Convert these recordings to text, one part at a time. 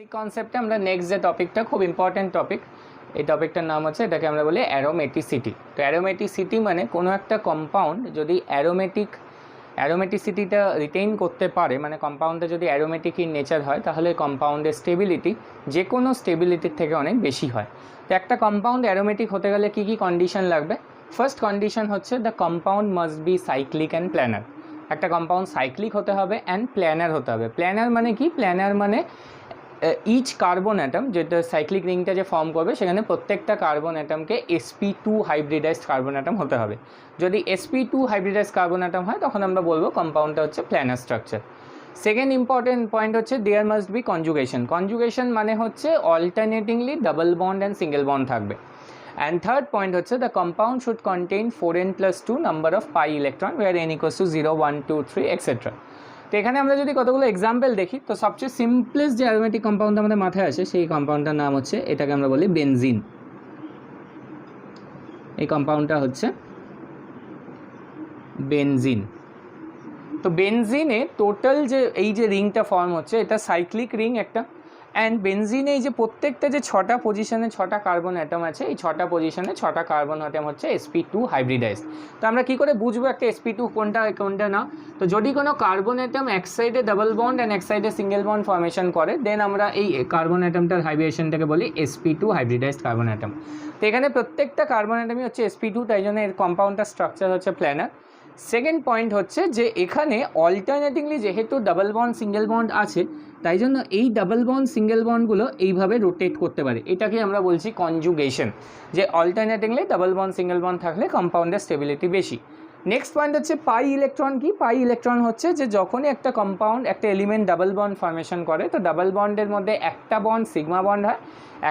Basic কনসেপ্টে আমরা next যে টপিকটা খুব ইম্পর্টেন্ট টপিক, এই টপিকটার নাম হচ্ছে, এটাকে আমরা বলি অ্যারোমেটিসিটি। তো অ্যারোমেটিসিটি মানে কোনো একটা কম্পাউন্ড যদি অ্যারোমেটিসিটিটা রিটেইন করতে পারে, মানে কম্পাউন্ডে যদি অ্যারোমেটিক ইন নেচার হয়, তাহলে কম্পাউন্ডের স্টেবিলিটি যে কোনো স্টেবিলিটির থেকে অনেক বেশি হয়। তো একটা কম্পাউন্ড অ্যারোমেটিক হতে গেলে কী কী কন্ডিশন লাগবে? ফার্স্ট কন্ডিশন হচ্ছে the compound must be cyclic and planar. একটা কম্পাউন্ড সাইক্লিক হতে হবে অ্যান্ড প্ল্যানার হতে হবে। প্ল্যানার মানে কি? প্ল্যানার মানে ইচ কার্বন অ্যাটম, যেটা সাইক্লিক রিংটা যে ফর্ম করবে, সেখানে প্রত্যেকটা কার্বন অ্যাটমকে sp2 হাইব্রিডাইজড কার্বন অ্যাটম হতে হবে। যদি sp2 হাইব্রিডাইজড কার্বন অ্যাটম হয়, তখন আমরা বলবো কম্পাউন্ডটা হচ্ছে planar structure. Second important point হচ্ছে there must be conjugation. Conjugation মানে হচ্ছে alternatingly double bond and single bond থাকবে। অ্যান্ড থার্ড পয়েন্ট হচ্ছে the compound should contain 4n+2 number of pi electron, where n = 0, 1, 2, 3 etcetera. তো এখানে আমরা যদি কতগুলো এক্সাম্পল দেখি, তো সবচেয়ে সিম্পলেস্ট যে অ্যারোমেটিক কম্পাউন্ড আমাদের মাথায় আসে, সেই কম্পাউন্ডটার নাম হচ্ছে, এটাকে আমরা বলি বেনজিন। এই কম্পাউন্ডটা হচ্ছে বেনজিন। তো বেনজিনে টোটাল যে এই যে রিংটা ফর্ম হচ্ছে, এটা সাইক্লিক রিং একটা। অ্যান্ড বেনজিনে এই যে প্রত্যেকটা যে 6টা পজিশনে 6টা কার্বন অ্যাটম আছে, এই 6টা পজিশনে 6টা কার্বন অ্যাটম হচ্ছে sp2 হাইব্রিডাইজ। তো আমরা কী করে বুঝবো একটা sp2 কোনটা না? তো যদি কোনো কার্বন অ্যাটম এক সাইডে ডাবল বন্ড অ্যান্ড এক সাইডে সিঙ্গেল বন্ড ফর্মেশন করে, দেন আমরা এই কার্বন অ্যাটমটার হাইব্রিডেশনটাকে বলি sp2 হাইব্রিডাইজড কার্বন অ্যাটম। তো এখানে প্রত্যেকটা কার্বন অ্যাটমই হচ্ছে sp2, তাই জন্য এর কম্পাউন্ডটার স্ট্রাকচার হচ্ছে প্ল্যানার। সেকেন্ড পয়েন্ট হচ্ছে যে এখানে অল্টারনেটিংলি যেহেতু ডাবল বন্ড সিঙ্গেল বন্ড আছে, তাই জন্য এই ডাবল বন্ড সিঙ্গেল বন্ডগুলো এইভাবে রোটেট করতে পারে। এটাকে আমরা বলছি কনজুগেশন, যে অল্টারনেটিংলি ডাবল বন্ড সিঙ্গেল বন্ড থাকলে কম্পাউন্ডের স্টেবিলিটি বেশি। নেক্সট পয়েন্ট হচ্ছে পাই ইলেকট্রন। কি পাই ইলেকট্রন? হচ্ছে যে যখনই একটা কম্পাউন্ড একটা এলিমেন্ট ডাবল বন্ড ফর্মেশন করে, তো ডাবল বন্ডের মধ্যে একটা বন্ড সিগমা বন্ড হয়,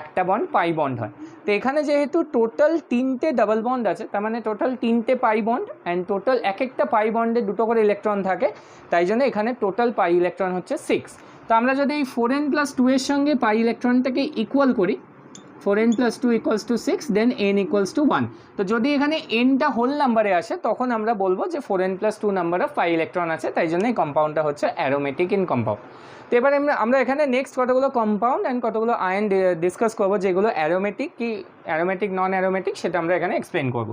একটা বন্ড পাই বন্ড হয়। তো এখানে যেহেতু টোটাল 3টে ডাবল বন্ড আছে, তার মানে টোটাল 3টে পাই বন্ড, অ্যান্ড টোটাল এক একটা পাই বন্ডে 2টো করে ইলেকট্রন থাকে, তাই জন্য এখানে টোটাল পাই ইলেকট্রন হচ্ছে 6। তো আমরা যদি এই 4n+2 এর সঙ্গে পাই ইলেকট্রনটাকে ইকুয়াল করি, 4n+2 = 6, দেন n = 1। তো যদি এখানে nটা হোল নাম্বারে আসে, তখন আমরা বলবো যে 4n+2 number of pi electron আছে, তাই জন্য এই কম্পাউন্ডটা হচ্ছে অ্যারোমেটিক ইন কম্পাউন্ড। তো এবারে আমরা এখানে নেক্সট কতগুলো কম্পাউন্ড অ্যান্ড কতগুলো আয়ন ডিসকাস করবো, যেগুলো অ্যারোমেটিক কি অ্যারোমেটিক নন অ্যারোমেটিক, সেটা আমরা এখানে এক্সপ্লেন করব।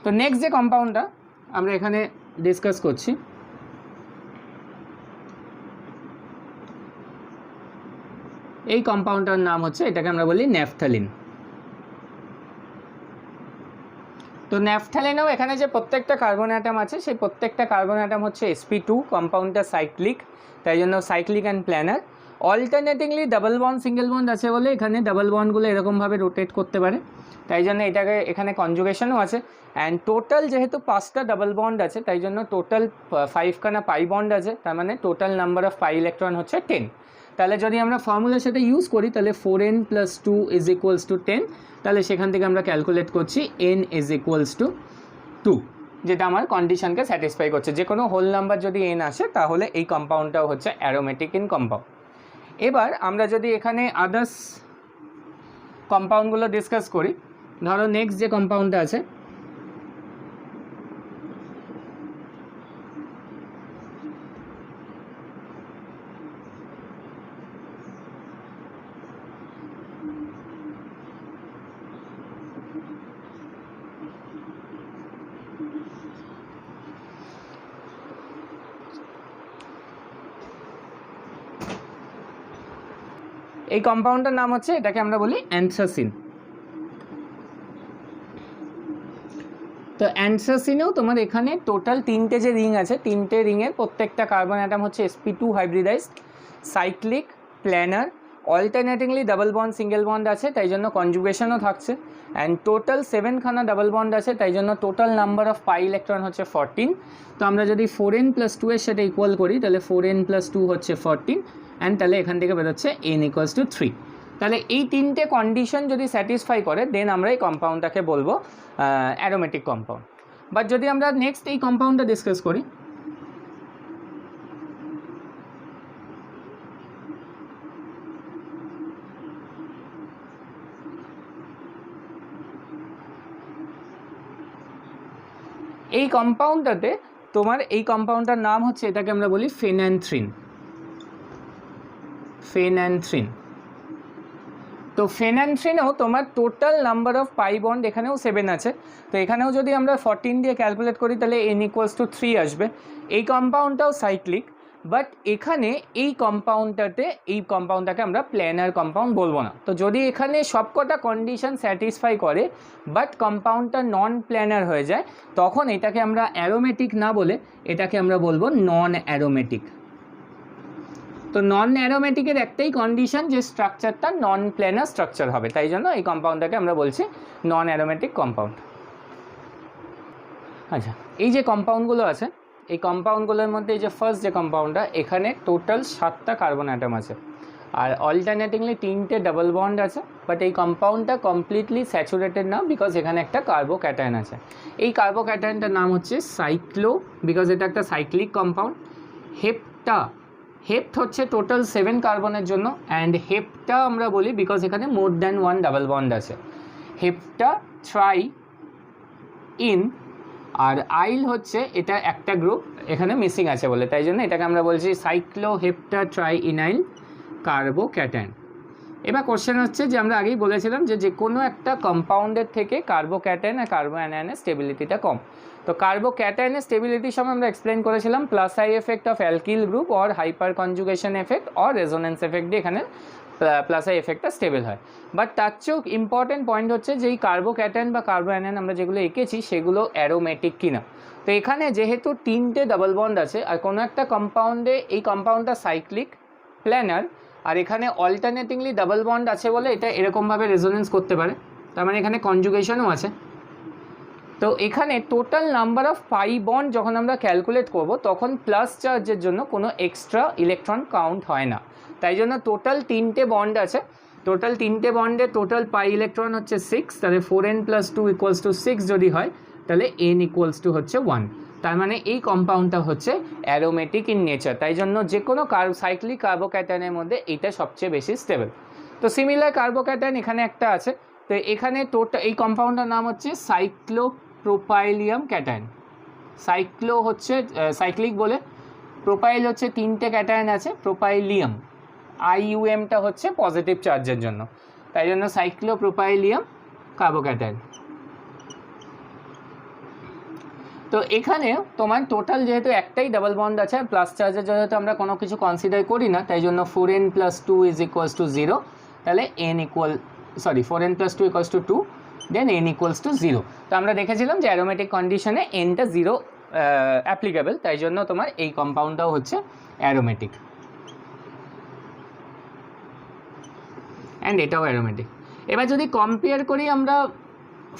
তো নেক্সট যে কম্পাউন্ডটা আমরা এখানে ডিসকাস করছি, এই কম্পাউন্ডটার নাম হচ্ছে, এটাকে আমরা বলি ন্যাফথালিন। তো ন্যাফথালিনেও এখানে যে প্রত্যেকটা কার্বন অ্যাটম আছে, সেই প্রত্যেকটা কার্বন অ্যাটম হচ্ছে sp2, কম্পাউন্ডটা সাইক্লিক, তাই জন্য cyclic and planar. Alternatingly double bond single bond আছে বলে এখানে ডাবল বন্ডগুলো এরকমভাবে রোটেট করতে পারে, তাই জন্য এটাকে এখানে কনজুগেশনও আছে। অ্যান্ড টোটাল যেহেতু 5টা ডাবল বন্ড আছে, তাই জন্য টোটাল 5খানা পাই বন্ড আছে, তার মানে total number of pi electron হচ্ছে 10। তাহলে যদি আমরা ফর্মুলার সাথে ইউজ করি, তাহলে 4n+2 = 10, তাহলে সেখান থেকে আমরা ক্যালকুলেট করছি n = 2, যেটা আমার কন্ডিশনকে স্যাটিসফাই করছে। যে কোনো হোল নাম্বার যদি n আসে, তাহলে এই কম্পাউন্ডটাও হচ্ছে অ্যারোমেটিক ইন কম্পাউন্ড। এবার আমরা যদি এখানে আদার্স কম্পাউন্ডগুলো ডিসকাস করি, ধরো নেক্সট যে কম্পাউন্ডটা আছে, এই কম্পাউন্ডটার নাম হচ্ছে, এটাকে আমরা বলি অ্যানথ্রাসিন। তো অ্যানথ্রাসিনেও তোমার এখানে টোটাল 3টে যে রিং আছে, 3টে রিংয়ের প্রত্যেকটা কার্বন অ্যাটম হচ্ছে sp2 hybridised, cyclic, planar, alternatingly double bond single bond আছে, তাই জন্য কনজুগেশনও থাকছে। অ্যান্ড টোটাল 7খানা ডাবল বন্ড আছে, তাই জন্য total number of pi electron হচ্ছে 14। তো আমরা যদি 4n+2 এর সাথে ইকুয়াল করি, তাহলে 4n+2 হচ্ছে 14, অ্যান্ড তাহলে এখান থেকে বেরোচ্ছে n = 3। তাহলে এই 3টে কন্ডিশন যদি স্যাটিসফাই করে, দেন আমরা এই কম্পাউন্ডটাকে বলবো অ্যারোমেটিক কম্পাউন্ড। বাট যদি আমরা নেক্সট এই কম্পাউন্ডটা ডিসকাস করি, এই কম্পাউন্ডটাতে তোমার এই কম্পাউন্ডটার নাম হচ্ছে, এটাকে আমরা বলি ফেনান্থ্রিন। ফেন্যান্থ্রিন। তো ফেন্যান্থ্রিনেও তোমার total number of pi bond এখানেও 7 আছে। তো এখানেও যদি আমরা 14 দিয়ে ক্যালকুলেট করি তাহলে n = 3 আসবে। এই কম্পাউন্ডটাও সাইক্লিক, বাট এখানে এই কম্পাউন্ডটাকে আমরা প্ল্যানার কম্পাউন্ড বলবো না। তো যদি এখানে সবকটা কন্ডিশন স্যাটিসফাই করে বাট কম্পাউন্ডটা নন প্ল্যানার হয়ে যায়, তখন এটাকে আমরা অ্যারোমেটিক না বলে এটাকে আমরা বলবো নন অ্যারোমেটিক। তো নন অ্যারোমেটিকের একটাই কন্ডিশন যে স্ট্রাকচারটা নন প্ল্যানার স্ট্রাকচার হবে, তাই জন্য এই কম্পাউন্ডটাকে আমরা বলছি নন অ্যারোমেটিক কম্পাউন্ড। আচ্ছা, এই যে কম্পাউন্ডগুলো আছে, এই কম্পাউন্ডগুলোর মধ্যে এই যে ফার্স্ট যে কম্পাউন্ডটা, এখানে টোটাল 7টা কার্বন অ্যাটম আছে আর অল্টারনেটিংলি 3টে ডাবল বন্ড আছে। বাট এই কম্পাউন্ডটা কমপ্লিটলি স্যাচুরেটেড না, বিকজ এখানে একটা কার্বোক্যাটায়ন আছে। এই কার্বোক্যাটায়নটার নাম হচ্ছে সাইক্লো, বিকজ এটা একটা সাইক্লিক কম্পাউন্ড। হেপ্ট হচ্ছে টোটাল 7 কার্বনের জন্য, অ্যান্ড হেপ্টা আমরা বলি বিকজ এখানে মোর দ্যান 1 ডাবল বন্ড আছে। হেপ্টা ট্রাই ইন, আর আইল হচ্ছে এটা একটা গ্রুপ এখানে মিসিং আছে বলে, তাই জন্য এটাকে আমরা বলছি সাইক্লোহেপ্টা ট্রাই ইনাইল কার্বোক্যাটায়ন। এবার কোশ্চেন হচ্ছে যে আমরা আগেই বলেছিলাম যে কোনো একটা কম্পাউন্ডের থেকে কার্বোক্যাটায়ন আর কার্বোঅ্যানায়নের স্টেবিলিটিটা কম। তো কার্বোক্যাটায়নের স্টেবিলিটির সময় আমরা এক্সপ্লেন করেছিলাম plus I effect of alkyl group or hyper conjugation effect or resonance effect দিয়ে এখানে প্লাস আই এফেক্টটা স্টেবল হয়। বাট তার চেয়েও ইম্পর্টেন্ট পয়েন্ট হচ্ছে যে এই কার্বোক্যাটায়ন বা কার্বোঅ্যানায়ন আমরা যেগুলো এঁকেছি সেগুলো অ্যারোমেটিক কিনা। তো এখানে যেহেতু 3টে ডাবল বন্ড আছে আর কোনো একটা কম্পাউন্ডে এই কম্পাউন্ডটা সাইক্লিক প্ল্যানার, আর এখানে অল্টারনেটিংলি ডাবল বন্ড আছে বলে এটা এরকমভাবে রেজোনেন্স করতে পারে, তার মানে এখানে কনজুগেশনও আছে। তো এখানে total number of pi bond যখন আমরা ক্যালকুলেট করব তখন প্লাস চার্জের জন্য কোনো এক্সট্রা ইলেকট্রন কাউন্ট হয় না, তাই জন্য টোটাল 3টে বন্ড আছে। টোটাল 3টে বন্ডে টোটাল পাই ইলেকট্রন হচ্ছে 6, তাহলে 4n + 2 = 6 যদি হয় তাহলে n = হচ্ছে 1। তার মানে এই কম্পাউন্ডটা হচ্ছে অ্যারোমেটিক ইন নেচার, তাই জন্য যে কোনো সাইক্লিক কার্বোক্যাটায়নের মধ্যে এটা সবচেয়ে বেশি স্টেবল। তো সিমিলার কার্বোক্যাটায়ন এখানে একটা আছে। তো এখানে এই কম্পাউন্ডটার নাম হচ্ছে সাইক্লোপ্রোপাইলিয়াম ক্যাটায়ন। সাইক্লো হচ্ছে সাইক্লিক বলে, প্রোপাইল হচ্ছে 3টে ক্যাটায়ন আছে, প্রোপাইলিয়াম IUMটা হচ্ছে পজিটিভ চার্জের জন্য, তাই জন্য সাইক্লোপ্রোপাইলিয়াম কার্বোক্যাটায়ন। তো এখানে তোমার টোটাল যেহেতু একটাই ডাবল বন্ড আছে আর প্লাস চার্জের জন্য তো আমরা কোনো কিছু কনসিডার করি না, তাই জন্য 4n + 2 = 0, তাহলে 4n + 2 = 2, দেন n = 0। তো আমরা দেখেছিলাম যে অ্যারোমেটিক কন্ডিশনে nটা 0 অ্যাপ্লিকেবল, তাই জন্য তোমার এই কম্পাউন্ডটাও হচ্ছে অ্যারোমেটিক, অ্যান্ড এটাও অ্যারোমেটিক। এবার যদি কম্পেয়ার করি আমরা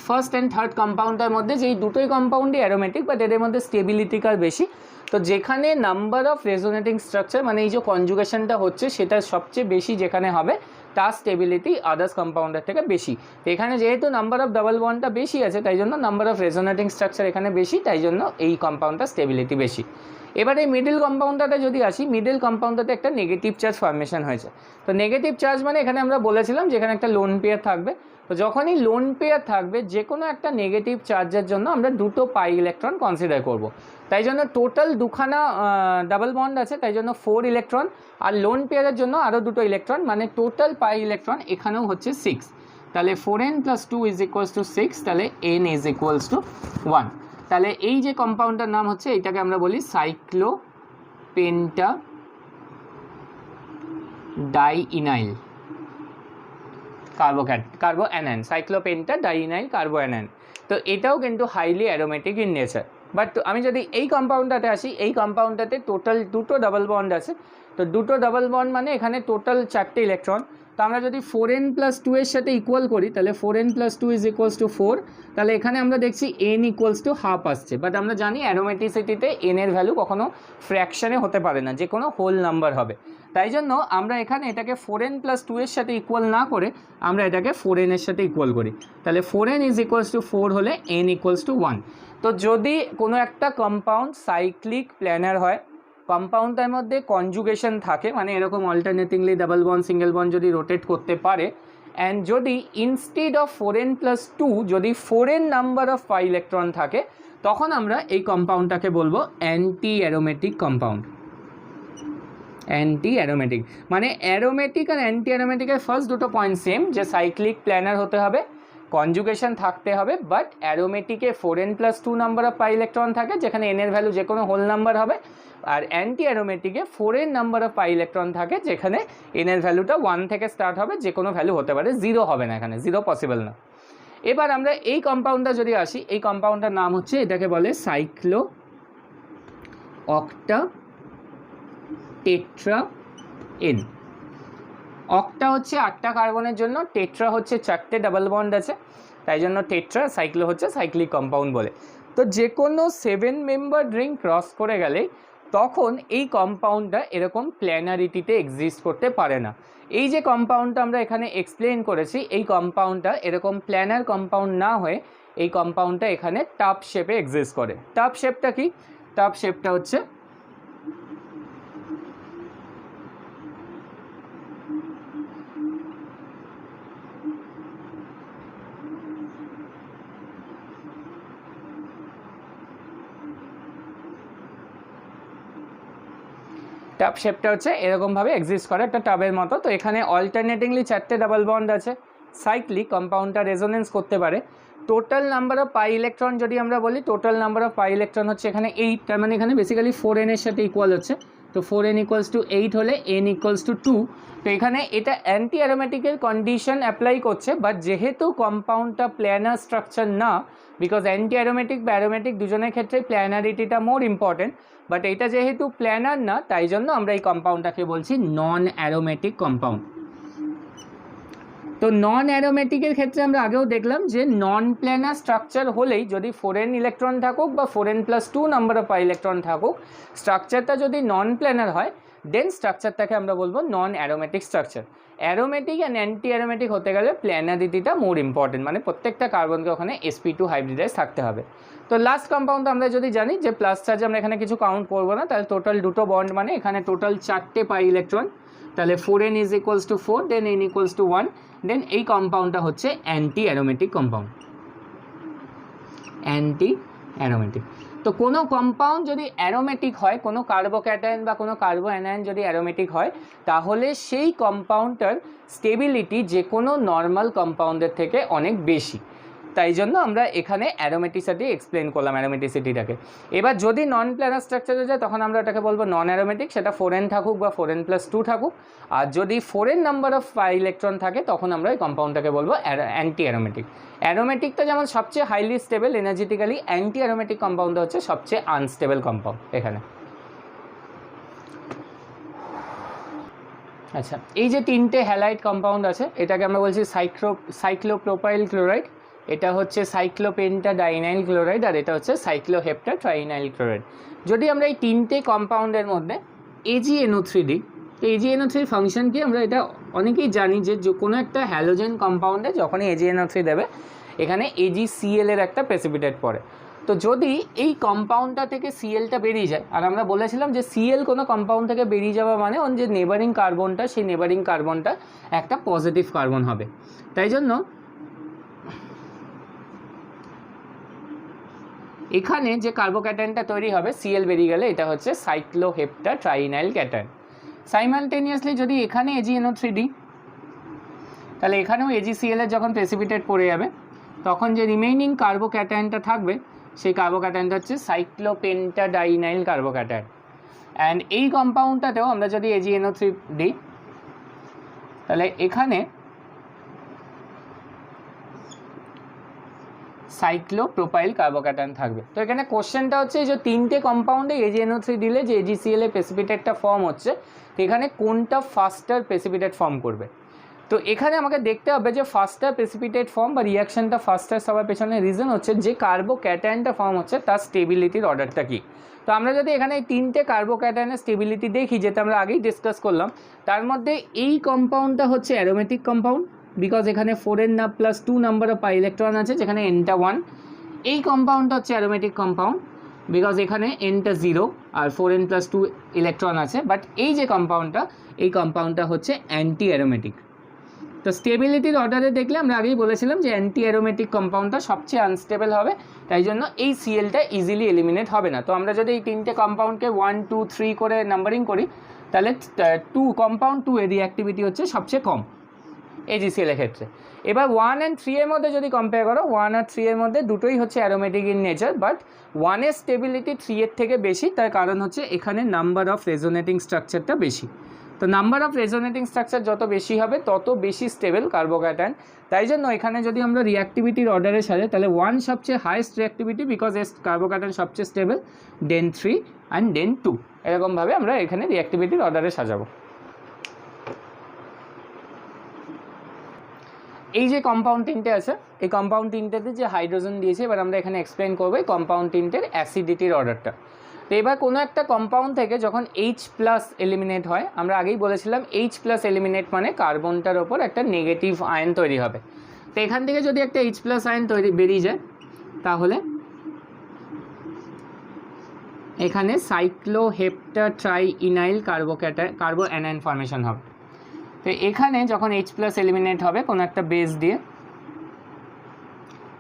ফার্স্ট অ্যান্ড থার্ড কম্পাউন্ডের মধ্যে, যে এই দুটোই কম্পাউন্ডই অ্যারোমেটিক বাট এদের মধ্যে স্টেবিলিটি কার বেশি। তো যেখানে নাম্বার অফ রেজোনেটিং স্ট্রাকচার মানে এই যে কনজুগেশনটা হচ্ছে সেটা সবচেয়ে বেশি যেখানে হবে তার স্টেবিলিটি আদার্স কম্পাউন্ডের থেকে বেশি। তো এখানে যেহেতু নাম্বার অফ ডাবল বন্ডটা বেশি আছে তাই জন্য নাম্বার অফ রেজোনেটিং স্ট্রাকচার এখানে বেশি, তাই জন্য এই কম্পাউন্ডটার স্টেবিলিটি বেশি। এবারে মিডল কম্পাউন্ডটাতে যদি আসি, মিডল কম্পাউন্ডটাতে একটা নেগেটিভ চার্জ ফর্মেশন হয়েছে। তো নেগেটিভ চার্জ মানে এখানে আমরা বলেছিলাম যে এখানে একটা লোন পেয়ার থাকবে। তো যখনই লোন পেয়ার থাকবে যে কোনো একটা নেগেটিভ চার্জের জন্য আমরা 2টো পাই ইলেকট্রন কনসিডার করব। তাই জন্য টোটাল 2খানা ডাবল বন্ড আছে, তাই জন্য 4 ইলেকট্রন, আর লোন পেয়ারের জন্য আরও 2টো ইলেকট্রন, মানে টোটাল পাই ইলেকট্রন এখানেও হচ্ছে 6। তাহলে 4n + 2 = 6, তাহলে n = 1। তাহলে এই যে কম্পাউন্ডটার নাম হচ্ছে এটাকে আমরা বলি সাইক্লোপেন্টা ডাইইনাইল কার্বোঅ্যানায়ন, সাইক্লোপেন্টা ডাইইনাইল কার্বোঅ্যানায়ন। তো এটাও কিন্তু highly aromatic in nature. But আমি যদি এই কম্পাউন্ডটাতে আসি, এই কম্পাউন্ডটাতে টোটাল 2টো ডাবল বন্ড আছে। তো 2টো ডাবল বন্ড মানে এখানে টোটাল 4টে ইলেকট্রন। তো আমরা যদি 4n + 2 এর সাথে ইকুয়াল করি তাহলে 4n + 2 = 4, তাহলে এখানে আমরা দেখছি n = হাফ আসছে। বাট আমরা জানি অ্যারোমেটিসিটিতে n এর ভ্যালু কখনো ফ্র্যাকশনে হতে পারে না, যে কোনো হোল নাম্বার হবে। তাই জন্য আমরা এখানে এটাকে 4n + 2 এর সাথে ইকুয়াল না করে আমরা এটাকে 4n এর সাথে ইকুয়াল করি, তাহলে 4n = 4 হলে n = 1। তো যদি কোনো একটা কম্পাউন্ড সাইক্লিক প্ল্যানার হয়, কম্পাউন্ডটার মধ্যে কনজুগেশন থাকে, মানে এরকম অল্টারনেটিংলি ডাবল বন্ড সিঙ্গেল বন্ড যদি রোটেট করতে পারে, অ্যান্ড যদি ইনস্টেড অফ 4n + 2 যদি 4n number of pi electron থাকে, তখন আমরা এই কম্পাউন্ডটাকে বলবো anti aromatic compound. Anti aromatic মানে অ্যারোমেটিক আর অ্যান্টি অ্যারোমেটিকের ফার্স্ট দুটো পয়েন্ট সেম, যে সাইক্লিক প্ল্যানার হতে হবে, কনজুগেশন থাকতে হবে, বাট অ্যারোমেটিকে 4n+2 number of pi electron থাকে যেখানে n এর ভ্যালু যে কোনো হোল নাম্বার হবে, আর অ্যান্টি অ্যারোমেটিকে 4n number of pi electron থাকে যেখানে n এর ভ্যালুটা 1 থেকে স্টার্ট হবে, যে কোনো ভ্যালু হতে পারে, 0 হবে না, এখানে 0 পসিবল না। এবার আমরা এই কম্পাউন্ডটা যদি আসি, এই কম্পাউন্ডটার নাম হচ্ছে, এটাকে বলে cyclo octa tetra N. Octa হচ্ছে 8টা কার্বনের জন্য, টেট্রা হচ্ছে 4টে ডাবল বন্ড আছে, তাই জন্য টেট্রা, সাইক্লো হচ্ছে সাইক্লিক কম্পাউন্ড বলে। তো যে কোনো 7 মেম্বার রিং ক্রস করে গেলে তখন এই কম্পাউন্ডটা এরকম প্ল্যানারিটিতে এক্সিস্ট করতে পারে না। এই যে কম্পাউন্ডটা আমরা এখানে এক্সপ্লেন করেছি, এই কম্পাউন্ডটা এরকম প্ল্যানার কম্পাউন্ড না হয়ে এই কম্পাউন্ডটা এখানে টাপ শেপে এক্সিস্ট করে। টাপ শেপটা কি? টাপ শেপটা হচ্ছে টাব শেপটা হচ্ছে এরকমভাবে এক্সিস্ট করে একটা টাবের মতো। তো এখানে অল্টারনেটিংলি 4টে ডাবল বন্ড আছে, সাইক্লিক, কম্পাউন্ডটা রেজোনেন্স করতে পারে। Total number of pi electron যদি আমরা বলি, total number of pi electron হচ্ছে এখানে 8, তার মানে এখানে বেসিক্যালি 4n এর সাথে ইকুয়াল হচ্ছে। তো 4n = 8 হলে n = 2। তো এখানে এটা অ্যান্টি অ্যারোমেটিকের কন্ডিশন অ্যাপ্লাই করছে, বাট যেহেতু কম্পাউন্ডটা প্ল্যানার স্ট্রাকচার না, বিকজ অ্যান্টি অ্যারোমেটিক বা অ্যারোমেটিক দুজনের ক্ষেত্রে প্ল্যানারিটিটা মোর ইম্পর্টেন্ট, বাট এটা যেহেতু প্ল্যানার না, তাই জন্য আমরা এই কম্পাউন্ডটাকে বলছি নন অ্যারোমেটিক কম্পাউন্ড। তো নন অ্যারোমেটিকের ক্ষেত্রে আমরা আগেও দেখলাম যে নন প্ল্যানার স্ট্রাকচার হলেই, যদি 4n ইলেকট্রন থাকুক বা 4n+2 number of pi electron থাকুক, স্ট্রাকচারটা যদি নন প্ল্যানার হয়, দেন স্ট্রাকচারটাকে আমরা বলবো non aromatic structure. Aromatic and anti aromatic হতে গেলে প্ল্যানারিটিটা মোর ইম্পর্টেন্ট, মানে প্রত্যেকটা কার্বনকে ওখানে sp2 হাইব্রিডাইজ থাকতে হবে। তো লাস্ট কম্পাউন্ড আমরা যদি জানি যে প্লাস চার্জ, আমরা এখানে কিছু কাউন্ট করবো না, তাহলে টোটাল দুটো বন্ড, মানে এখানে টোটাল 4টে পাই ইলেকট্রন, তাহলে 4n = 4, দেন n = 1, দেন এই কম্পাউন্ডটা হচ্ছে anti aromatic compound. Anti aromatic. তো কোনো কম্পাউন্ড যদি অ্যারোমেটিক হয়, কোনো কার্বোক্যাটায়ন বা কোনো কার্বোঅ্যানায়ন যদি অ্যারোমেটিক হয়, তাহলে সেই কম্পাউন্ডটার স্টেবিলিটি যে কোনো নর্মাল কম্পাউন্ডের থেকে অনেক বেশি। তাই জন্য আমরা এখানে অ্যারোমেটিসিটি এক্সপ্লেন করলাম, অ্যারোমেটিসিটিটাকে। এবার যদি নন প্ল্যানার স্ট্রাকচারে যায়, তখন আমরা এটাকে বলবো নন অ্যারোমেটিক, সেটা 4n থাকুক বা 4n+2 থাকুক। আর যদি 4n number of pi electron থাকে, তখন আমরা এই কম্পাউন্ডটাকে বলবো অ্যান্টি অ্যারোমেটিক। অ্যারোমেটিকটা যেমন সবচেয়ে highly stable energetically, anti aromatic compound হচ্ছে সবচেয়ে আনস্টেবল কম্পাউন্ড এখানে। আচ্ছা, এই যে 3টে হ্যালাইড কম্পাউন্ড আছে, এটাকে আমরা বলছি সাইক্লোপ্রোপাইল ক্লোরাইড, এটা হচ্ছে সাইক্লোপেন্টাডাইনাইল ক্লোরাইড, আর এটা হচ্ছে সাইক্লোহেপ্টাট্রাইনাইল ক্লোরাইড। যদি আমরা এই 3টে কম্পাউন্ডের মধ্যে AgNO3 দিই, তো AgNO3 ফাংশন কি আমরা এটা অনেকেই জানি, যে কোনো একটা হ্যালোজেন কম্পাউন্ডে যখনই AgNO3 দেবে, এখানে AgCl এর একটা প্রেসিপিটেট পড়ে। তো যদি এই কম্পাউন্ডটা থেকে Clটা বেরিয়ে যায়, আর আমরা বলেছিলাম যে Cl কোনো কম্পাউন্ড থেকে বেরিয়ে যাওয়া মানে ওর যে নেবারিং কার্বনটা, সেই নেবারিং কার্বনটা একটা পজিটিভ কার্বন হবে। তাই জন্য এখানে যে কার্বোক্যাটায়নটা তৈরি হবে Cl বেরিয়ে গেলে, এটা হচ্ছে সাইক্লোহেপ্টাট্রাইনাইল ক্যাটায়ন। সাইমালটেনিয়াসলি যদি এখানে AgNO3 দিই, তাহলে এখানেও AgCl এর যখন প্রেসিপিটেট পড়ে যাবে, তখন যে রিমেইনিং কার্বোক্যাটায়নটা থাকবে, সেই কার্বোক্যাটায়নটা হচ্ছে সাইক্লোপেন্টাডাইনাইল কার্বোক্যাটায়ন। অ্যান্ড এই কম্পাউন্ডটাতেও আমরা যদি AgNO3 দিই, তাহলে এখানে সাইক্লোপ্রোপাইল কার্বোক্যাটায়ন থাকবে। তো এখানে কোশ্চেনটা হচ্ছে যে 3টে কম্পাউন্ডে AgNO3 দিলে যে AgCl এর প্রেসিপিটেটটা ফর্ম হচ্ছে, তো এখানে কোনটা ফাস্টার প্রেসিপিটেট ফর্ম করবে। তো এখানে আমাকে দেখতে হবে যে ফাস্টার প্রেসিপিটেট ফর্ম বা রিয়াকশনটা ফাস্টার সবার পেছনে রিজন হচ্ছে যে কার্বোক্যাটায়নটা ফর্ম হচ্ছে তার স্টেবিলিটির অর্ডারটা কী। তো আমরা যদি এখানে এই 3টে কার্বোক্যাটায়নের স্টেবিলিটি দেখি, যেটা আমরা আগেই ডিসকাস করলাম, তার মধ্যে এই কম্পাউন্ডটা হচ্ছে অ্যারোমেটিক কম্পাউন্ড, বিকজ এখানে 4n+2 number of pi electron আছে, যেখানে nটা 1। এই কম্পাউন্ডটা হচ্ছে অ্যারোমেটিক কম্পাউন্ড, বিকজ এখানে nটা 0 আর 4n+2 ইলেকট্রন আছে। বাট এই যে কম্পাউন্ডটা, এই কম্পাউন্ডটা হচ্ছে অ্যান্টি অ্যারোমেটিক। তো স্টেবিলিটির অর্ডারে দেখলে আমরা আগেই বলেছিলাম যে অ্যান্টি অ্যারোমেটিক কম্পাউন্ডটা সবচেয়ে আনস্টেবল হবে, তাই জন্য এই Clটা ইজিলি এলিমিনেট হবে না। তো আমরা যদি এই 3টে কম্পাউন্ডকে 1, 2, 3 করে নাম্বারিং করি, তাহলে কম্পাউন্ড 2 এর রিঅ্যাক্টিভিটি হচ্ছে সবচেয়ে কম AgCl এর ক্ষেত্রে। এবার 1 and 3 এর মধ্যে যদি কম্পেয়ার করো, 1 আর 3 এর মধ্যে দুটোই হচ্ছে অ্যারোমেটিক ইন নেচার, বাট 1 এর স্টেবিলিটি 3 এর থেকে বেশি, তার কারণ হচ্ছে এখানে নাম্বার অফ রেজোনেটিং স্ট্রাকচারটা বেশি। তো নাম্বার অফ রেজোনেটিং স্ট্রাকচার যত বেশি হবে তত বেশি স্টেবল কার্বোক্যাটায়ন। তাই জন্য এখানে যদি আমরা রিঅ্যাক্টিভিটির অর্ডারে সাজাই তাহলে 1 সবচেয়ে হাইয়েস্ট রিঅ্যাক্টিভিটি বিকজ এর কার্বোক্যাটায়ন সবচেয়ে স্টেবল, দেন 3 অ্যান্ড দেন 2, এরকমভাবে আমরা এখানে রিঅ্যাক্টিভিটির অর্ডারে সাজাবো। এই যে কম্পাউন্ড তিনটে আছে, এই কম্পাউন্ড তিনটেতে যে হাইড্রোজেন দিয়েছে, এবার আমরা এখানে এক্সপ্লেন করবো এই কম্পাউন্ড তিনটের অ্যাসিডিটির অর্ডারটা। তো এবার কোনো একটা কম্পাউন্ড থেকে যখন H+ এলিমিনেট হয়, আমরা আগেই বলেছিলাম H+ এলিমিনেট মানে কার্বনটার ওপর একটা নেগেটিভ আয়ন তৈরি হবে। তো এখান থেকে যদি একটা H+ আয়ন বেরিয়ে যায় তাহলে এখানে সাইক্লোহেপ্টাট্রাইইনাইল কার্বোঅ্যানায়ন ফর্মেশন হবে। তো এখানে যখন H+ এলিমিনেট হবে কোনো একটা বেস দিয়ে,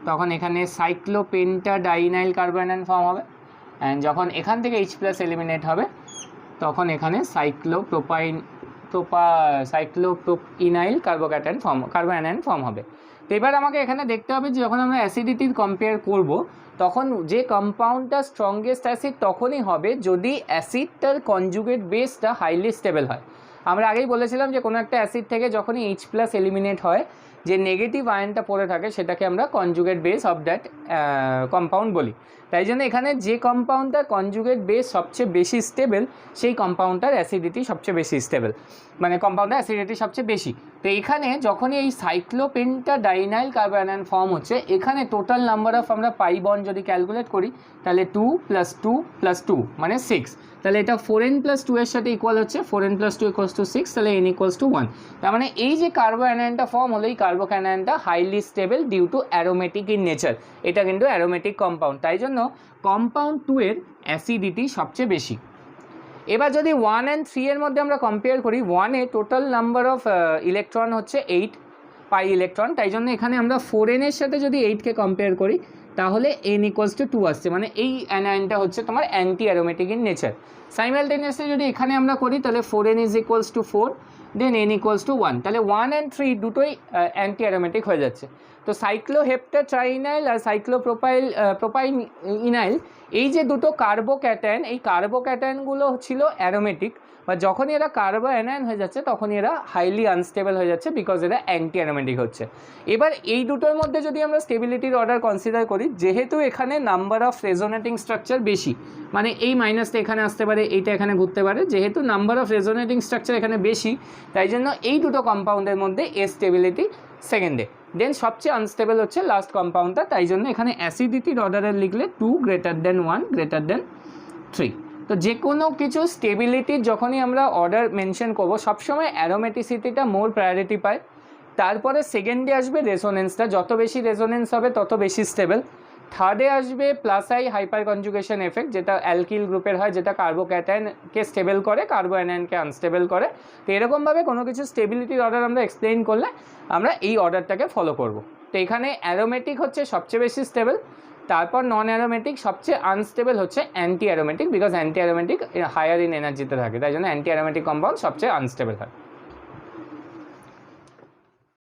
তখন এখানে সাইক্লোপেন্টাডাইনাইল কার্বোঅ্যানায়ন ফর্ম হবে। অ্যান্ড যখন এখান থেকে H+ এলিমিনেট হবে তখন এখানে সাইক্লোপ্রোপিনাইল কার্বোঅ্যানায়ন ফর্ম হবে। তো এবার আমাকে এখানে দেখতে হবে যে যখন আমরা অ্যাসিডিটির কম্পেয়ার করব তখন যে কম্পাউন্ডটা স্ট্রংগেস্ট অ্যাসিড তখনই হবে যদি অ্যাসিডটার কনজুগেট বেসটা হাইলি স্টেবল হয়। আমরা আগেই বলেছিলাম যে কোনো একটা অ্যাসিড থেকে যখনই H+ এলিমিনেট হয়, যে নেগেটিভ আয়নটা পড়ে থাকে সেটাকে আমরা conjugate base of that compound বলি। তাই জন্য এখানে যে কম্পাউন্ডটার কনজুগেট বেস সবচেয়ে বেশি স্টেবল সেই কম্পাউন্ডটার অ্যাসিডিটি সবচেয়ে বেশি স্টেবল, মানে কম্পাউন্ডটার অ্যাসিডিটি সবচেয়ে বেশি। তো এখানে যখনই এই সাইক্লোপেন্টাডাইনাইল কার্বোঅ্যানায়ন ফর্ম হচ্ছে, এখানে টোটাল নাম্বার অফ আমরা পাই বন্ড যদি ক্যালকুলেট করি তাহলে 2 + 2 + 2 মানে 6। তাহলে এটা 4n + 2 এর সাথে ইকুয়াল হচ্ছে 4n + 2 = 6, তাহলে n = 1। তার মানে এই যে কার্বোঅ্যানায়নটা ফর্ম হলো, এই কার্বোক্যানায়নটা highly stable due to aromatic in nature. এটা কিন্তু অ্যারোমেটিক কম্পাউন্ড, তাই জন্য কম্পাউন্ড 2 এর অ্যাসিডিটি সবচেয়ে বেশি। এবার যদি 1 and 3 এর মধ্যে আমরা কম্পেয়ার করি, 1 এ টোটাল নাম্বার অফ ইলেকট্রন হচ্ছে 8 পাই ইলেকট্রন, তাই জন্য এখানে আমরা 4n এর সাথে যদি 8কে কম্পেয়ার করি তাহলে n = 2 আসছে, মানে এই অ্যানায়নটা হচ্ছে তোমার anti aromatic in nature. Simultaneously যদি এখানে আমরা করি তাহলে 4n = 4, দেন n = 1, তাহলে 1 and 3 দুটোই অ্যান্টি অ্যারোমেটিক হয়ে যাচ্ছে। তো সাইক্লোহেপ্টাট্রাইনাইল আর সাইক্লোপ্রোপাইনাইল এই যে দুটো কার্বোক্যাটায়ন, এই কার্বোক্যাটায়নগুলো ছিল অ্যারোমেটিক, বা যখনই এরা কার্বোঅ্যানায়ন হয়ে যাচ্ছে তখন এরা হাইলি আনস্টেবল হয়ে যাচ্ছে বিকজ এরা অ্যান্টি অ্যারোমেটিক হচ্ছে। এবার এই দুটোর মধ্যে যদি আমরা স্টেবিলিটির অর্ডার কনসিডার করি, যেহেতু এখানে নাম্বার অফ রেজোনেটিং স্ট্রাকচার বেশি, মানে এই মাইনাসটা এখানে আসতে পারে, এইটা এখানে ঘুরতে পারে, যেহেতু নাম্বার অফ রেজোনেটিং স্ট্রাকচার এখানে বেশি তাই জন্য এই দুটো কম্পাউন্ডের মধ্যে এর স্টেবিলিটি সেকেন্ডে, দেন সবচেয়ে আনস্টেবল হচ্ছে লাস্ট কম্পাউন্ডটা। তাই জন্য এখানে অ্যাসিডিটির অর্ডারে লিখলে 2 > 1 > 3। তো যে কোনো কিছু স্টেবিলিটির যখনই আমরা অর্ডার মেনশন করবো সবসময় অ্যারোমেটিসিটিটা মোর প্রায়োরিটি পায়, তারপরে সেকেন্ডে আসবে রেজোনেন্সটা, যত বেশি রেজোনেন্স হবে তত বেশি স্টেবল। থার্ডে আসবে +I হাইপার কনজুগেশন এফেক্ট, যেটা অ্যালকিল গ্রুপের হয়, যেটা কার্বোক্যাটায়নকে স্টেবল করে, কার্বোঅ্যানায়নকে আনস্টেবল করে। তো এরকমভাবে কোনো কিছু স্টেবিলিটির অর্ডার আমরা এক্সপ্লেইন করলে আমরা এই অর্ডারটাকে ফলো করব। তো এখানে অ্যারোমেটিক হচ্ছে সবচেয়ে বেশি স্টেবল, তারপর নন অ্যারোমেটিক, সবচেয়ে আনস্টেবল হচ্ছে anti aromatic, because anti aromatic higher in এনার্জিতে থাকে, তাই জন্য অ্যান্টি অ্যারোমেটিক কম্পাউন্ড সবচেয়ে আনস্টেবল হয়।